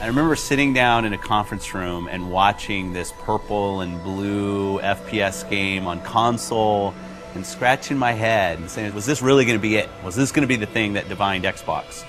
I remember sitting down in a conference room and watching this purple and blue FPS game on console and scratching my head and saying, was this really going to be it? Was this going to be the thing that defined Xbox?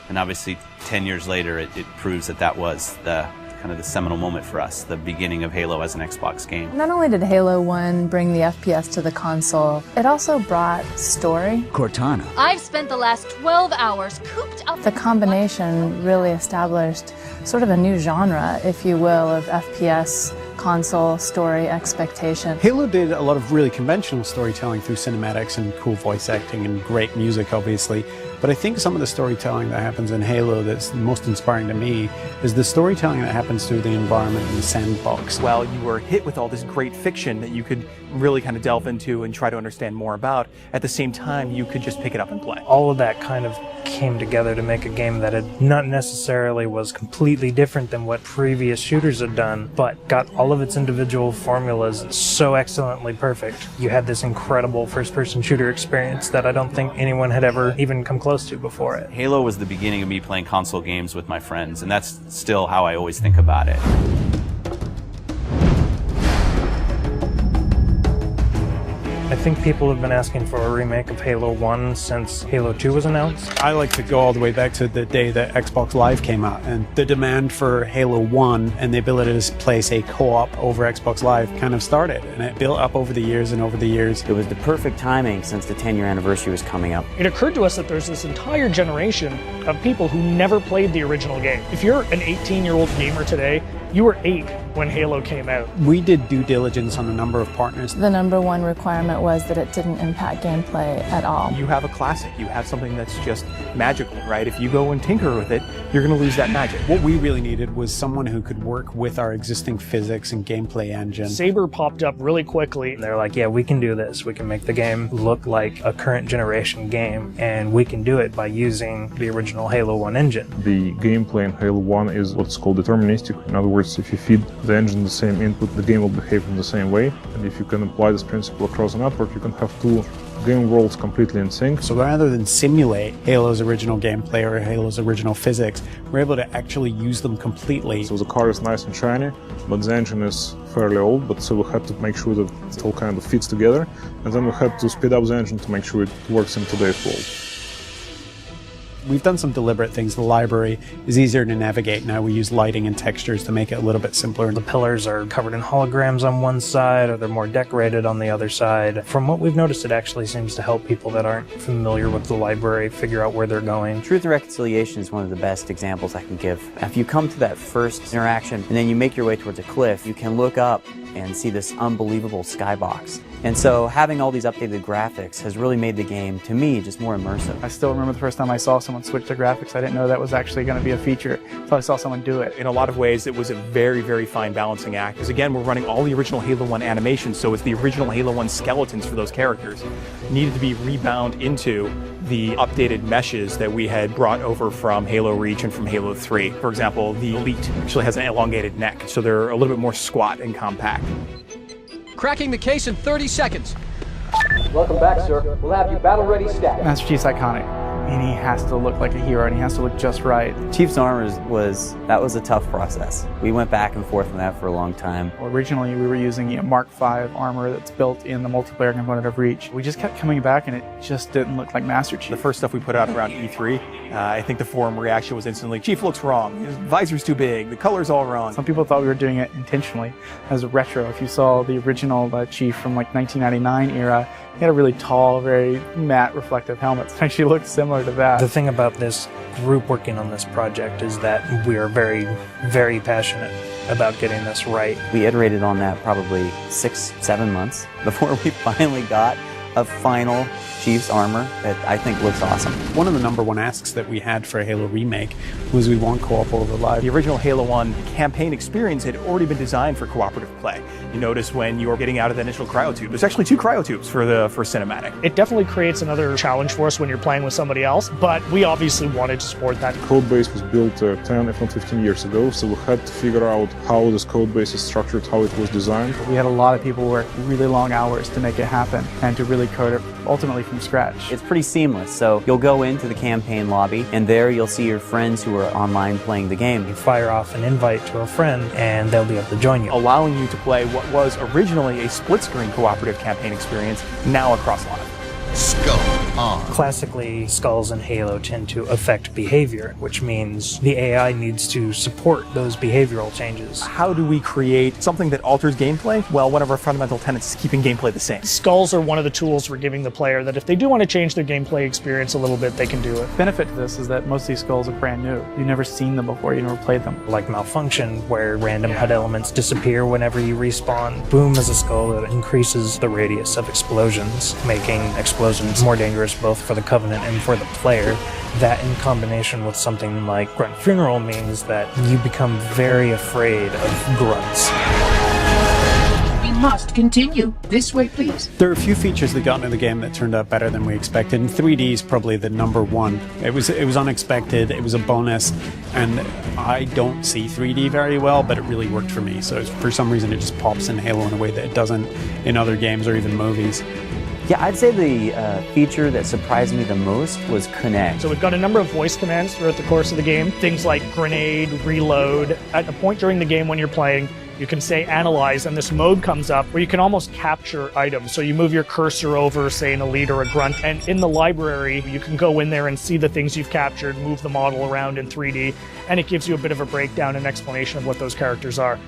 And obviously 10 years later it proves that that was the kind of the seminal moment for us, the beginning of Halo as an Xbox game. Not only did Halo 1 bring the FPS to the console, it also brought story. Cortana. I've spent the last 12 hours cooped up. The combination really established sort of a new genre, if you will, of FPS console story expectation. Halo did a lot of really conventional storytelling through cinematics and cool voice acting and great music, obviously. But I think some of the storytelling that happens in Halo that's most inspiring to me is the storytelling that happens through the environment and the sandbox. Well, you were hit with all this great fiction that you could really kind of delve into and try to understand more about. At the same time, you could just pick it up and play. All of that kind of came together to make a game that had not necessarily was completely different than what previous shooters had done, but got all of its individual formulas so excellently perfect. You had this incredible first-person shooter experience that I don't think anyone had ever even come close to before it. Halo was the beginning of me playing console games with my friends, and that's still how I always think about it. I think people have been asking for a remake of Halo 1 since Halo 2 was announced. I like to go all the way back to the day that Xbox Live came out, and the demand for Halo 1 and the ability to play, say, co-op over Xbox Live kind of started, and it built up over the years and over the years. It was the perfect timing since the 10-year anniversary was coming up. It occurred to us that there's this entire generation of people who never played the original game. If you're an 18-year-old gamer today, you were 8 when Halo came out. We did due diligence on a number of partners. The number one requirement was that it didn't impact gameplay at all. You have a classic. You have something that's just magical, right? If you go and tinker with it, you're going to lose that magic. What we really needed was someone who could work with our existing physics and gameplay engine. Saber popped up really quickly. They're like, yeah, we can do this. We can make the game look like a current generation game, and we can do it by using the original Halo 1 engine. The gameplay in Halo 1 is what's called deterministic. In other words, if you feed the engine the same input, the game will behave in the same way. And if you can apply this principle across a network, you can have two game worlds completely in sync. So rather than simulate Halo's original gameplay or Halo's original physics, we're able to actually use them completely. So the car is nice and shiny, but the engine is fairly old, but so we had to make sure that it all kind of fits together. And then we had to speed up the engine to make sure it works in today's world. We've done some deliberate things. The library is easier to navigate now. We use lighting and textures to make it a little bit simpler. The pillars are covered in holograms on one side, or they're more decorated on the other side. From what we've noticed, it actually seems to help people that aren't familiar with the library figure out where they're going. Truth and Reconciliation is one of the best examples I can give. If you come to that first interaction and then you make your way towards a cliff, you can look up and see this unbelievable skybox. And so having all these updated graphics has really made the game, to me, just more immersive. I still remember the first time I saw someone switch to graphics. I didn't know that was actually going to be a feature until I saw someone do it. In a lot of ways, it was a very, very fine balancing act. Because again, we're running all the original Halo 1 animations, so it's the original Halo 1 skeletons for those characters. Needed to be rebound into the updated meshes that we had brought over from Halo Reach and from Halo 3. For example, the Elite actually has an elongated neck, so they're a little bit more squat and compact. Cracking the case in 30 seconds. Welcome back, sir. We'll have you battle ready stat. Master Chief's iconic, and he has to look like a hero, and he has to look just right. Chief's armor was a tough process. We went back and forth on that for a long time. Originally, we were using a Mark V armor that's built in the multiplayer component of Reach. We just kept coming back, and it just didn't look like Master Chief. The first stuff we put out around E3, I think the forum reaction was instantly, Chief looks wrong, his visor's too big, the color's all wrong. Some people thought we were doing it intentionally as a retro. If you saw the original Chief from like 1999 era, he had a really tall, very matte reflective helmet. It actually looked similar to that. The thing about this group working on this project is that we are very, very passionate about getting this right. We iterated on that probably 6-7 months before we finally got a final Chief's armor that I think looks awesome. One of the number one asks that we had for a Halo remake was we want co-op over live. The original Halo 1 campaign experience had already been designed for cooperative play. You notice when you're getting out of the initial cryotube, there's actually 2 cryotubes for cinematic. It definitely creates another challenge for us when you're playing with somebody else, but we obviously wanted to support that. The code base was built 10, if not 15 years ago, so we had to figure out how this code base is structured, how it was designed. We had a lot of people work really long hours to make it happen and to really really code it ultimately from scratch. It's pretty seamless, so you'll go into the campaign lobby, and there you'll see your friends who are online playing the game. You fire off an invite to a friend, and they'll be able to join you, allowing you to play what was originally a split-screen cooperative campaign experience, now across live. Skull on. Classically, skulls in Halo tend to affect behavior, which means the AI needs to support those behavioral changes. How do we create something that alters gameplay? Well, one of our fundamental tenets is keeping gameplay the same. Skulls are one of the tools we're giving the player that if they do want to change their gameplay experience a little bit, they can do it. Benefit to this is that most of these skulls are brand new. You've never seen them before, you never played them. Like Malfunction, where random HUD elements disappear whenever you respawn. Boom is a skull that increases the radius of explosions, making explosions more dangerous both for the Covenant and for the player. That in combination with something like Grunt Funeral means that you become very afraid of grunts. We must continue. This way, please. There are a few features that got into the game that turned out better than we expected, and 3D is probably the number one. It was unexpected, it was a bonus, and I don't see 3D very well, but it really worked for me. So for some reason it just pops in Halo in a way that it doesn't in other games or even movies. Yeah, I'd say the feature that surprised me the most was Connect. So we've got a number of voice commands throughout the course of the game. Things like grenade, reload. At a point during the game when you're playing, you can say analyze, and this mode comes up where you can almost capture items. So you move your cursor over, say, an elite or a grunt, and in the library, you can go in there and see the things you've captured, move the model around in 3D, and it gives you a bit of a breakdown and explanation of what those characters are.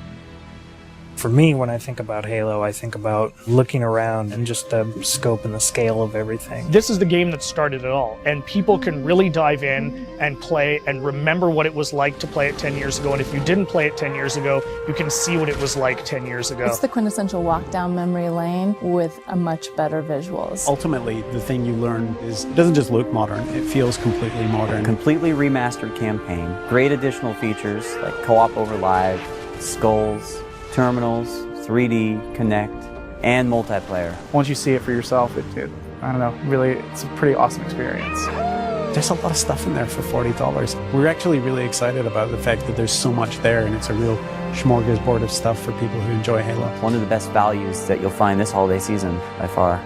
For me, when I think about Halo, I think about looking around and just the scope and the scale of everything. This is the game that started it all, and people can really dive in and play and remember what it was like to play it 10 years ago, and if you didn't play it 10 years ago, you can see what it was like 10 years ago. It's the quintessential walk down memory lane with a much better visuals. Ultimately, the thing you learn is it doesn't just look modern, it feels completely modern. Completely remastered campaign, great additional features like co-op over live, skulls, terminals, 3D, Connect, and multiplayer. Once you see it for yourself, I don't know, really, it's a pretty awesome experience. There's a lot of stuff in there for $40. We're actually really excited about the fact that there's so much there, and it's a real smorgasbord of stuff for people who enjoy Halo. One of the best values that you'll find this holiday season by far.